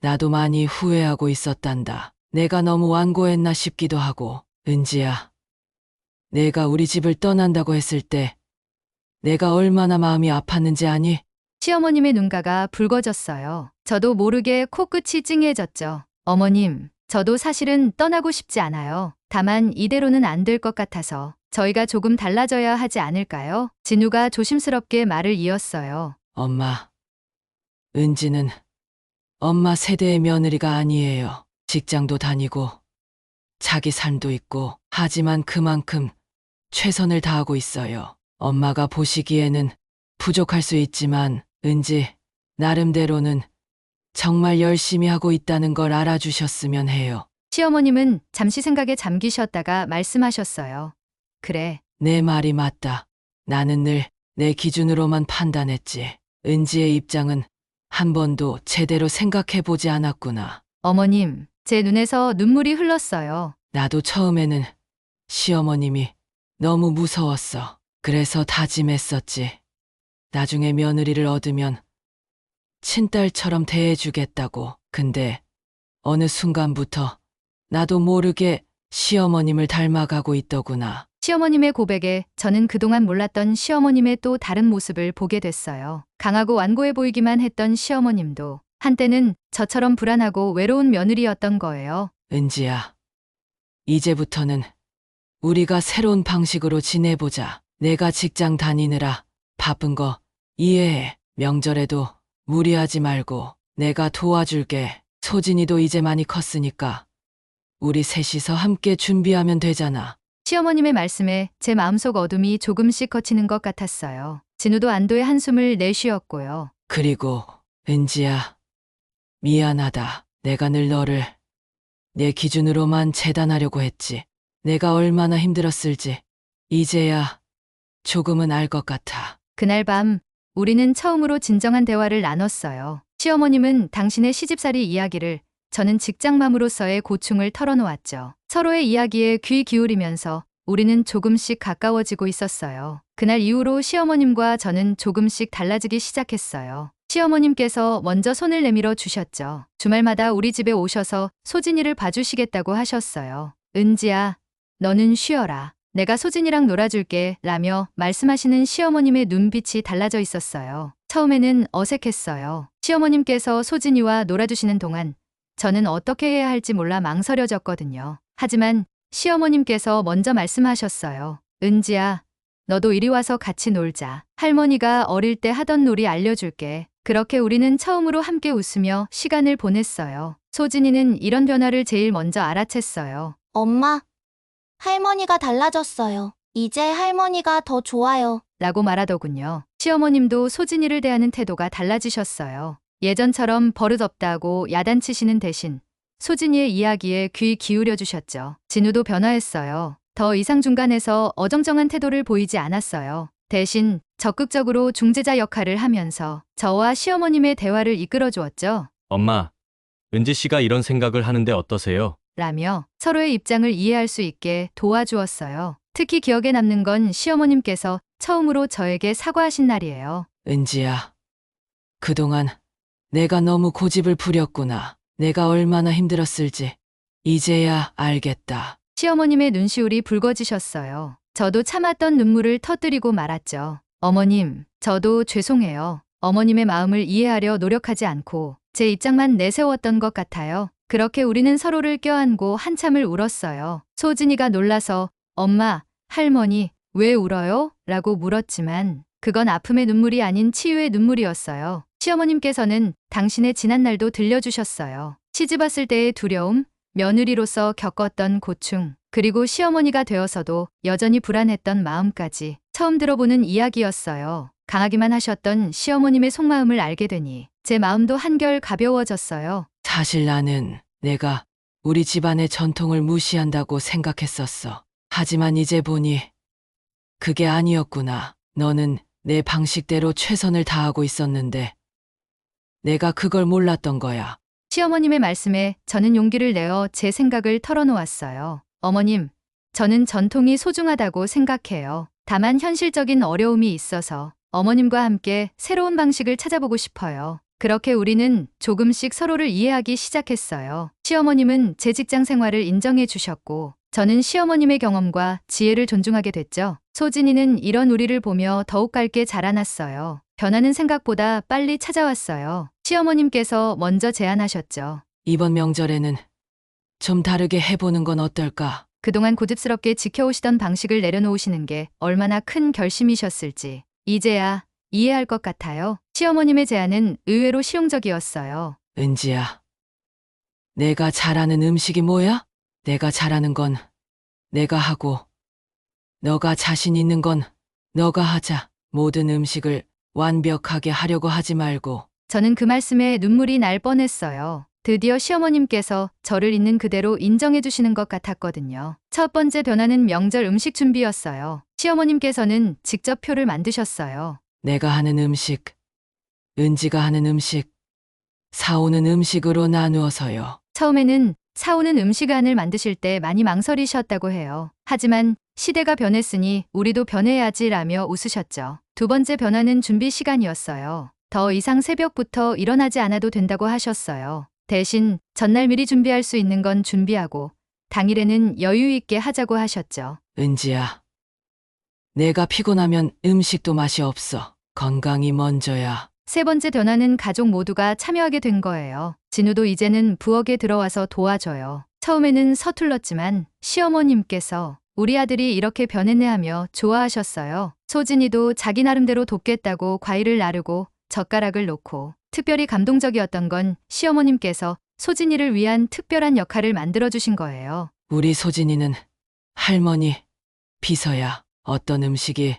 나도 많이 후회하고 있었단다. 내가 너무 완고했나 싶기도 하고. 은지야, 내가 우리 집을 떠난다고 했을 때 내가 얼마나 마음이 아팠는지 아니? 시어머님의 눈가가 붉어졌어요. 저도 모르게 코끝이 찡해졌죠. 어머님, 저도 사실은 떠나고 싶지 않아요. 다만 이대로는 안 될 것 같아서 저희가 조금 달라져야 하지 않을까요? 진우가 조심스럽게 말을 이었어요. 엄마, 은지는 엄마 세대의 며느리가 아니에요. 직장도 다니고 자기 삶도 있고, 하지만 그만큼 최선을 다하고 있어요. 엄마가 보시기에는 부족할 수 있지만 은지 나름대로는 정말 열심히 하고 있다는 걸 알아주셨으면 해요. 시어머님은 잠시 생각에 잠기셨다가 말씀하셨어요. 그래, 내 말이 맞다. 나는 늘 내 기준으로만 판단했지. 은지의 입장은 한 번도 제대로 생각해보지 않았구나. 어머님, 제 눈에서 눈물이 흘렀어요. 나도 처음에는 시어머님이 너무 무서웠어. 그래서 다짐했었지. 나중에 며느리를 얻으면 친딸처럼 대해주겠다고. 근데 어느 순간부터 나도 모르게 시어머님을 닮아가고 있더구나. 시어머님의 고백에 저는 그동안 몰랐던 시어머님의 또 다른 모습을 보게 됐어요. 강하고 완고해 보이기만 했던 시어머님도 한때는 저처럼 불안하고 외로운 며느리였던 거예요. 은지야, 이제부터는 우리가 새로운 방식으로 지내보자. 내가 직장 다니느라 바쁜 거 이해해. 명절에도 무리하지 말고 내가 도와줄게. 소진이도 이제 많이 컸으니까 우리 셋이서 함께 준비하면 되잖아. 시어머님의 말씀에 제 마음속 어둠이 조금씩 걷히는 것 같았어요. 진우도 안도의 한숨을 내쉬었고요. 그리고 은지야, 미안하다. 내가 늘 너를 내 기준으로만 재단하려고 했지. 내가 얼마나 힘들었을지 이제야 조금은 알 것 같아. 그날 밤 우리는 처음으로 진정한 대화를 나눴어요. 시어머님은 당신의 시집살이 이야기를, 저는 직장맘으로서의 고충을 털어놓았죠. 서로의 이야기에 귀 기울이면서 우리는 조금씩 가까워지고 있었어요. 그날 이후로 시어머님과 저는 조금씩 달라지기 시작했어요. 시어머님께서 먼저 손을 내밀어 주셨죠. 주말마다 우리 집에 오셔서 소진이를 봐주시겠다고 하셨어요. 은지야, 너는 쉬어라. 내가 소진이랑 놀아줄게 라며 말씀하시는 시어머님의 눈빛이 달라져 있었어요. 처음에는 어색했어요. 시어머님께서 소진이와 놀아주시는 동안 저는 어떻게 해야 할지 몰라 망설여졌거든요. 하지만 시어머님께서 먼저 말씀하셨어요. 은지야, 너도 이리 와서 같이 놀자. 할머니가 어릴 때 하던 놀이 알려줄게. 그렇게 우리는 처음으로 함께 웃으며 시간을 보냈어요. 소진이는 이런 변화를 제일 먼저 알아챘어요. 엄마, 할머니가 달라졌어요. 이제 할머니가 더 좋아요. 라고 말하더군요. 시어머님도 소진이를 대하는 태도가 달라지셨어요. 예전처럼 버릇없다고 야단치시는 대신 소진이의 이야기에 귀 기울여 주셨죠. 진우도 변화했어요. 더 이상 중간에서 어정쩡한 태도를 보이지 않았어요. 대신 적극적으로 중재자 역할을 하면서 저와 시어머님의 대화를 이끌어 주었죠. 엄마, 은지 씨가 이런 생각을 하는데 어떠세요? 라며 서로의 입장을 이해할 수 있게 도와주었어요. 특히 기억에 남는 건 시어머님께서 처음으로 저에게 사과하신 날이에요. 은지야, 그동안 내가 너무 고집을 부렸구나. 내가 얼마나 힘들었을지 이제야 알겠다. 시어머님의 눈시울이 붉어지셨어요. 저도 참았던 눈물을 터뜨리고 말았죠. 어머님, 저도 죄송해요. 어머님의 마음을 이해하려 노력하지 않고 제 입장만 내세웠던 것 같아요. 그렇게 우리는 서로를 껴안고 한참을 울었어요. 소진이가 놀라서 엄마, 할머니, 왜 울어요? 라고 물었지만 그건 아픔의 눈물이 아닌 치유의 눈물이었어요. 시어머님께서는 당신의 지난날도 들려주셨어요. 시집 왔을 때의 두려움, 며느리로서 겪었던 고충, 그리고 시어머니가 되어서도 여전히 불안했던 마음까지 처음 들어보는 이야기였어요. 강하기만 하셨던 시어머님의 속마음을 알게 되니 제 마음도 한결 가벼워졌어요. 사실 나는 내가 우리 집안의 전통을 무시한다고 생각했었어. 하지만 이제 보니 그게 아니었구나. 너는 내 방식대로 최선을 다하고 있었는데 내가 그걸 몰랐던 거야. 시어머님의 말씀에 저는 용기를 내어 제 생각을 털어놓았어요. 어머님, 저는 전통이 소중하다고 생각해요. 다만 현실적인 어려움이 있어서 어머님과 함께 새로운 방식을 찾아보고 싶어요. 그렇게 우리는 조금씩 서로를 이해하기 시작했어요. 시어머님은 제 직장 생활을 인정해 주셨고, 저는 시어머님의 경험과 지혜를 존중하게 됐죠. 소진이는 이런 우리를 보며 더욱 밝게 자라났어요. 변화는 생각보다 빨리 찾아왔어요. 시어머님께서 먼저 제안하셨죠. 이번 명절에는 좀 다르게 해보는 건 어떨까? 그동안 고집스럽게 지켜오시던 방식을 내려놓으시는 게 얼마나 큰 결심이셨을지 이제야 이해할 것 같아요. 시어머님의 제안은 의외로 실용적이었어요. 은지야, 내가 잘하는 음식이 뭐야? 내가 잘하는 건 내가 하고, 너가 자신 있는 건 너가 하자. 모든 음식을 완벽하게 하려고 하지 말고. 저는 그 말씀에 눈물이 날 뻔했어요. 드디어 시어머님께서 저를 있는 그대로 인정해 주시는 것 같았거든요. 첫 번째 변화는 명절 음식 준비였어요. 시어머님께서는 직접 표를 만드셨어요. 내가 하는 음식, 은지가 하는 음식, 사오는 음식으로 나누어서요. 처음에는 사오는 음식안을 만드실 때 많이 망설이셨다고 해요. 하지만 시대가 변했으니 우리도 변해야지라며 웃으셨죠. 두 번째 변화는 준비 시간이었어요. 더 이상 새벽부터 일어나지 않아도 된다고 하셨어요. 대신 전날 미리 준비할 수 있는 건 준비하고 당일에는 여유 있게 하자고 하셨죠. 은지야, 내가 피곤하면 음식도 맛이 없어. 건강이 먼저야. 세 번째 변화는 가족 모두가 참여하게 된 거예요. 진우도 이제는 부엌에 들어와서 도와줘요. 처음에는 서툴렀지만 시어머님께서 우리 아들이 이렇게 변했네 하며 좋아하셨어요. 소진이도 자기 나름대로 돕겠다고 과일을 나르고 젓가락을 놓고, 특별히 감동적이었던 건 시어머님께서 소진이를 위한 특별한 역할을 만들어주신 거예요. 우리 소진이는 할머니, 비서야. 어떤 음식이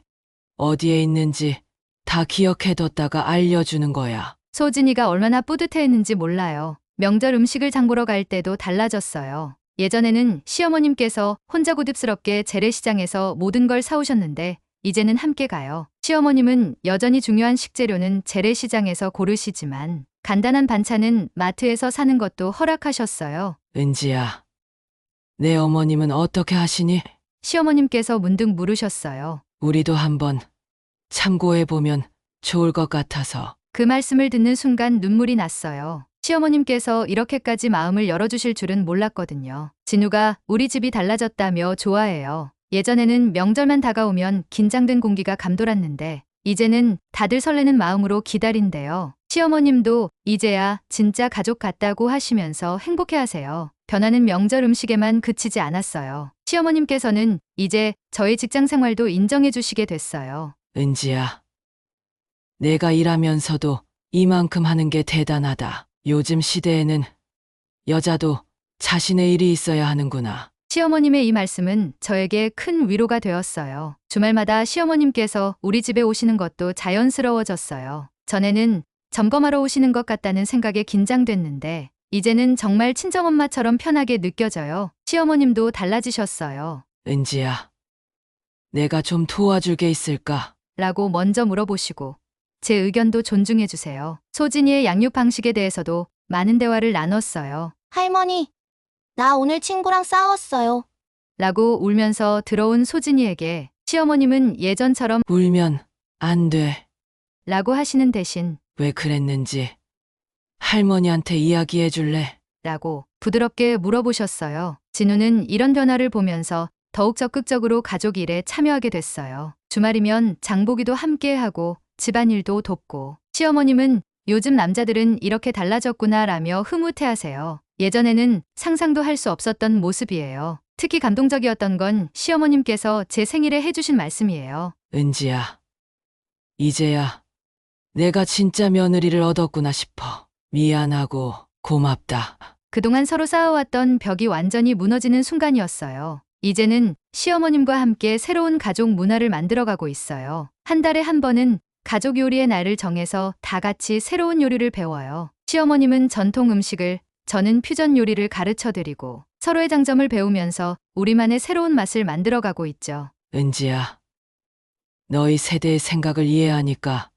어디에 있는지 다 기억해뒀다가 알려주는 거야. 소진이가 얼마나 뿌듯해했는지 몰라요. 명절 음식을 장 보러 갈 때도 달라졌어요. 예전에는 시어머님께서 혼자 고집스럽게 재래시장에서 모든 걸 사오셨는데 이제는 함께 가요. 시어머님은 여전히 중요한 식재료는 재래시장에서 고르시지만 간단한 반찬은 마트에서 사는 것도 허락하셨어요. 은지야, 내 어머님은 어떻게 하시니? 시어머님께서 문득 물으셨어요. 우리도 한번 참고해보면 좋을 것 같아서. 그 말씀을 듣는 순간 눈물이 났어요. 시어머님께서 이렇게까지 마음을 열어주실 줄은 몰랐거든요. 진우가 우리 집이 달라졌다며 좋아해요. 예전에는 명절만 다가오면 긴장된 공기가 감돌았는데 이제는 다들 설레는 마음으로 기다린대요. 시어머님도 이제야 진짜 가족 같다고 하시면서 행복해하세요. 변화는 명절 음식에만 그치지 않았어요. 시어머님께서는 이제 저의 직장 생활도 인정해 주시게 됐어요. 은지야, 내가 일하면서도 이만큼 하는 게 대단하다. 요즘 시대에는 여자도 자신의 일이 있어야 하는구나. 시어머님의 이 말씀은 저에게 큰 위로가 되었어요. 주말마다 시어머님께서 우리 집에 오시는 것도 자연스러워졌어요. 전에는 점검하러 오시는 것 같다는 생각에 긴장됐는데 이제는 정말 친정엄마처럼 편하게 느껴져요. 시어머님도 달라지셨어요. 은지야, 내가 좀 도와줄 게 있을까? 라고 먼저 물어보시고 제 의견도 존중해 주세요. 소진이의 양육 방식에 대해서도 많은 대화를 나눴어요. 할머니, 나 오늘 친구랑 싸웠어요. 라고 울면서 들어온 소진이에게 시어머님은 예전처럼 울면 안 돼. 라고 하시는 대신 왜 그랬는지 할머니한테 이야기해 줄래? 라고 부드럽게 물어보셨어요. 진우는 이런 변화를 보면서 더욱 적극적으로 가족 일에 참여하게 됐어요. 주말이면 장보기도 함께 하고 집안일도 돕고 시어머님은 요즘 남자들은 이렇게 달라졌구나 라며 흐뭇해하세요. 예전에는 상상도 할 수 없었던 모습이에요. 특히 감동적이었던 건 시어머님께서 제 생일에 해주신 말씀이에요. 은지야, 이제야 내가 진짜 며느리를 얻었구나 싶어. 미안하고 고맙다. 그동안 서로 쌓아왔던 벽이 완전히 무너지는 순간이었어요. 이제는 시어머님과 함께 새로운 가족 문화를 만들어가고 있어요. 한 달에 한 번은 가족 요리의 날을 정해서 다 같이 새로운 요리를 배워요. 시어머님은 전통 음식을, 저는 퓨전 요리를 가르쳐드리고 서로의 장점을 배우면서 우리만의 새로운 맛을 만들어가고 있죠. 은지야, 너희 세대의 생각을 이해하니까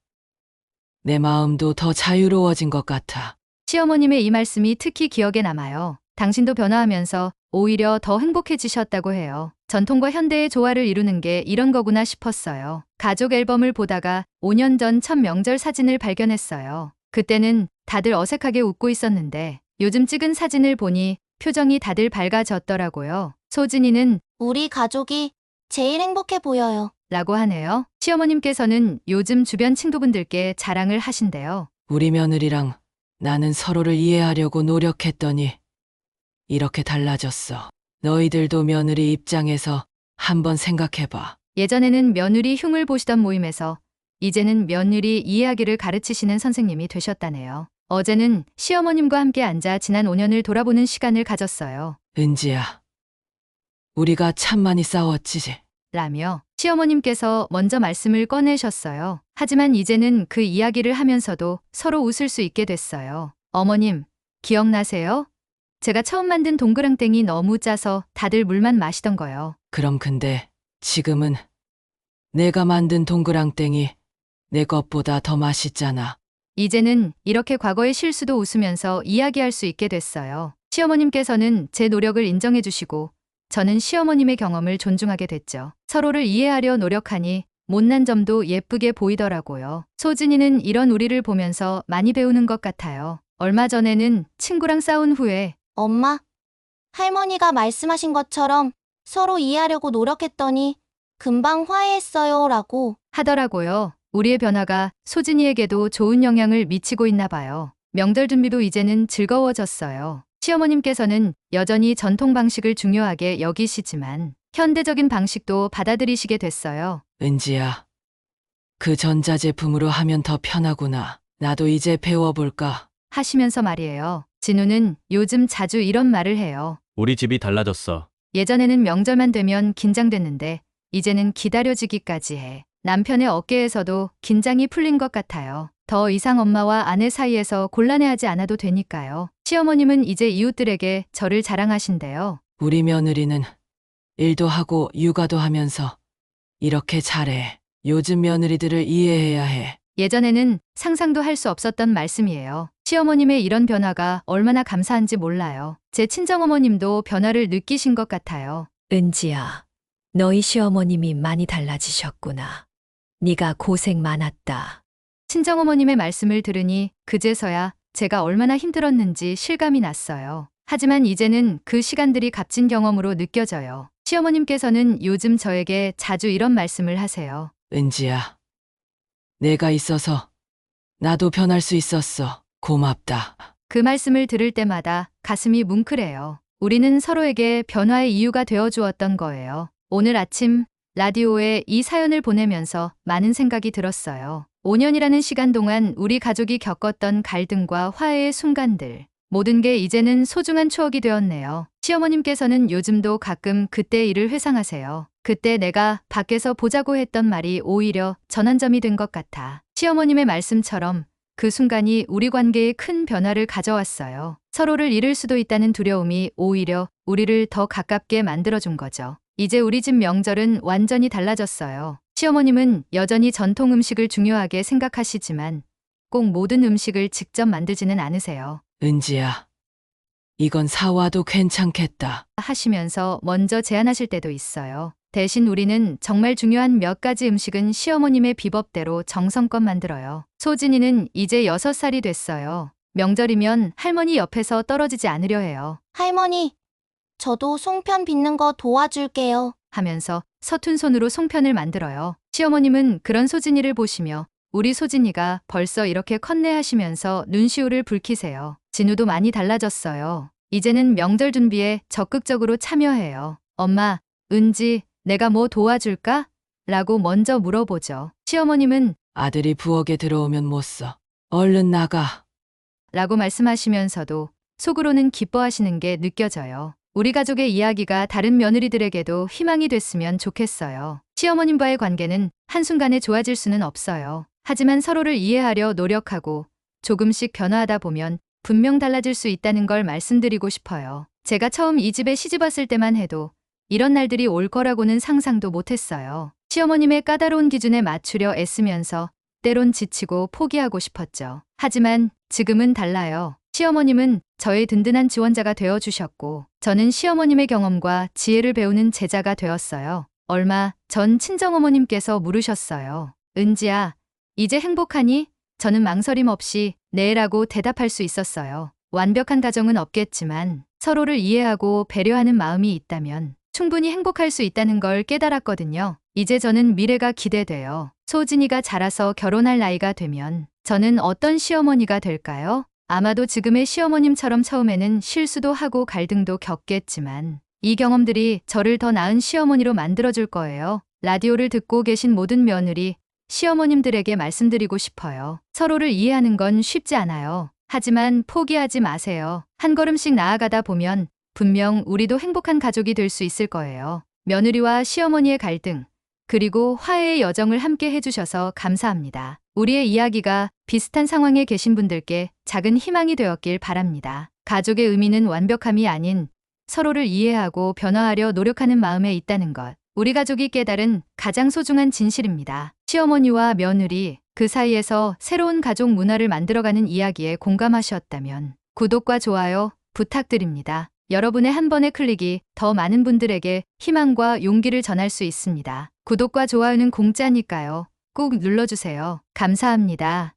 내 마음도 더 자유로워진 것 같아. 시어머님의 이 말씀이 특히 기억에 남아요. 당신도 변화하면서 오히려 더 행복해지셨다고 해요. 전통과 현대의 조화를 이루는 게 이런 거구나 싶었어요. 가족 앨범을 보다가 5년 전 첫 명절 사진을 발견했어요. 그때는 다들 어색하게 웃고 있었는데 요즘 찍은 사진을 보니 표정이 다들 밝아졌더라고요. 소진이는 우리 가족이 제일 행복해 보여요. 라고 하네요. 시어머님께서는 요즘 주변 친구분들께 자랑을 하신대요. 우리 며느리랑 나는 서로를 이해하려고 노력했더니 이렇게 달라졌어. 너희들도 며느리 입장에서 한번 생각해봐. 예전에는 며느리 흉을 보시던 모임에서 이제는 며느리 이해하기를 가르치시는 선생님이 되셨다네요. 어제는 시어머님과 함께 앉아 지난 5년을 돌아보는 시간을 가졌어요. 은지야, 우리가 참 많이 싸웠지. 라며 시어머님께서 먼저 말씀을 꺼내셨어요. 하지만 이제는 그 이야기를 하면서도 서로 웃을 수 있게 됐어요. 어머님, 기억나세요? 제가 처음 만든 동그랑땡이 너무 짜서 다들 물만 마시던 거요. 그럼 근데 지금은 내가 만든 동그랑땡이 내 것보다 더 맛있잖아. 이제는 이렇게 과거의 실수도 웃으면서 이야기할 수 있게 됐어요. 시어머님께서는 제 노력을 인정해 주시고 저는 시어머님의 경험을 존중하게 됐죠. 서로를 이해하려 노력하니 못난 점도 예쁘게 보이더라고요. 소진이는 이런 우리를 보면서 많이 배우는 것 같아요. 얼마 전에는 친구랑 싸운 후에 엄마, 할머니가 말씀하신 것처럼 서로 이해하려고 노력했더니 금방 화해했어요 라고. 하더라고요. 우리의 변화가 소진이에게도 좋은 영향을 미치고 있나 봐요. 명절 준비도 이제는 즐거워졌어요. 시어머님께서는 여전히 전통 방식을 중요하게 여기시지만 현대적인 방식도 받아들이시게 됐어요. 은지야, 그 전자제품으로 하면 더 편하구나. 나도 이제 배워볼까. 하시면서 말이에요. 진우는 요즘 자주 이런 말을 해요. 우리 집이 달라졌어. 예전에는 명절만 되면 긴장됐는데 이제는 기다려지기까지 해. 남편의 어깨에서도 긴장이 풀린 것 같아요. 더 이상 엄마와 아내 사이에서 곤란해하지 않아도 되니까요. 시어머님은 이제 이웃들에게 저를 자랑하신대요. 우리 며느리는 일도 하고 육아도 하면서 이렇게 잘해. 요즘 며느리들을 이해해야 해. 예전에는 상상도 할 수 없었던 말씀이에요. 시어머님의 이런 변화가 얼마나 감사한지 몰라요. 제 친정어머님도 변화를 느끼신 것 같아요. 은지야, 너희 시어머님이 많이 달라지셨구나. 네가 고생 많았다. 친정어머님의 말씀을 들으니 그제서야 제가 얼마나 힘들었는지 실감이 났어요. 하지만 이제는 그 시간들이 값진 경험으로 느껴져요. 시어머님께서는 요즘 저에게 자주 이런 말씀을 하세요. 은지야, 내가 있어서 나도 변할 수 있었어. 고맙다. 그 말씀을 들을 때마다 가슴이 뭉클해요. 우리는 서로에게 변화의 이유가 되어 주었던 거예요. 오늘 아침 라디오에 이 사연을 보내면서 많은 생각이 들었어요. 5년이라는 시간 동안 우리 가족이 겪었던 갈등과 화해의 순간들. 모든 게 이제는 소중한 추억이 되었네요. 시어머님께서는 요즘도 가끔 그때 일을 회상하세요. 그때 내가 밖에서 보자고 했던 말이 오히려 전환점이 된 것 같아. 시어머님의 말씀처럼 그 순간이 우리 관계에 큰 변화를 가져왔어요. 서로를 잃을 수도 있다는 두려움이 오히려 우리를 더 가깝게 만들어준 거죠. 이제 우리 집 명절은 완전히 달라졌어요. 시어머님은 여전히 전통 음식을 중요하게 생각하시지만 꼭 모든 음식을 직접 만들지는 않으세요. 은지야, 이건 사와도 괜찮겠다. 하시면서 먼저 제안하실 때도 있어요. 대신 우리는 정말 중요한 몇 가지 음식은 시어머님의 비법대로 정성껏 만들어요. 소진이는 이제 6살이 됐어요. 명절이면 할머니 옆에서 떨어지지 않으려 해요. 할머니, 저도 송편 빚는 거 도와줄게요. 하면서 서툰 손으로 송편을 만들어요. 시어머님은 그런 소진이를 보시며 우리 소진이가 벌써 이렇게 컸네 하시면서 눈시울을 붉히세요. 진우도 많이 달라졌어요. 이제는 명절 준비에 적극적으로 참여해요. 엄마, 은지, 내가 뭐 도와줄까? 라고 먼저 물어보죠. 시어머님은 아들이 부엌에 들어오면 못 써. 얼른 나가. 라고 말씀하시면서도 속으로는 기뻐하시는 게 느껴져요. 우리 가족의 이야기가 다른 며느리들에게도 희망이 됐으면 좋겠어요. 시어머님과의 관계는 한순간에 좋아질 수는 없어요. 하지만 서로를 이해하려 노력하고 조금씩 변화하다 보면 분명 달라질 수 있다는 걸 말씀드리고 싶어요. 제가 처음 이 집에 시집 왔을 때만 해도 이런 날들이 올 거라고는 상상도 못했어요. 시어머님의 까다로운 기준에 맞추려 애쓰면서 때론 지치고 포기하고 싶었죠. 하지만 지금은 달라요. 시어머님은 저의 든든한 지원자가 되어주셨고 저는 시어머님의 경험과 지혜를 배우는 제자가 되었어요. 얼마 전 친정어머님께서 물으셨어요. 은지야, 이제 행복하니? 저는 망설임 없이 네라고 대답할 수 있었어요. 완벽한 가정은 없겠지만 서로를 이해하고 배려하는 마음이 있다면 충분히 행복할 수 있다는 걸 깨달았거든요. 이제 저는 미래가 기대돼요. 소진이가 자라서 결혼할 나이가 되면 저는 어떤 시어머니가 될까요? 아마도 지금의 시어머님처럼 처음에는 실수도 하고 갈등도 겪겠지만 이 경험들이 저를 더 나은 시어머니로 만들어줄 거예요. 라디오를 듣고 계신 모든 며느리, 시어머님들에게 말씀드리고 싶어요. 서로를 이해하는 건 쉽지 않아요. 하지만 포기하지 마세요. 한 걸음씩 나아가다 보면 분명 우리도 행복한 가족이 될 수 있을 거예요. 며느리와 시어머니의 갈등, 그리고 화해의 여정을 함께 해주셔서 감사합니다. 우리의 이야기가 비슷한 상황에 계신 분들께 작은 희망이 되었길 바랍니다. 가족의 의미는 완벽함이 아닌 서로를 이해하고 변화하려 노력하는 마음에 있다는 것. 우리 가족이 깨달은 가장 소중한 진실입니다. 시어머니와 며느리, 그 사이에서 새로운 가족 문화를 만들어가는 이야기에 공감하셨다면 구독과 좋아요 부탁드립니다. 여러분의 한 번의 클릭이 더 많은 분들에게 희망과 용기를 전할 수 있습니다. 구독과 좋아요는 공짜니까요. 꼭 눌러주세요. 감사합니다.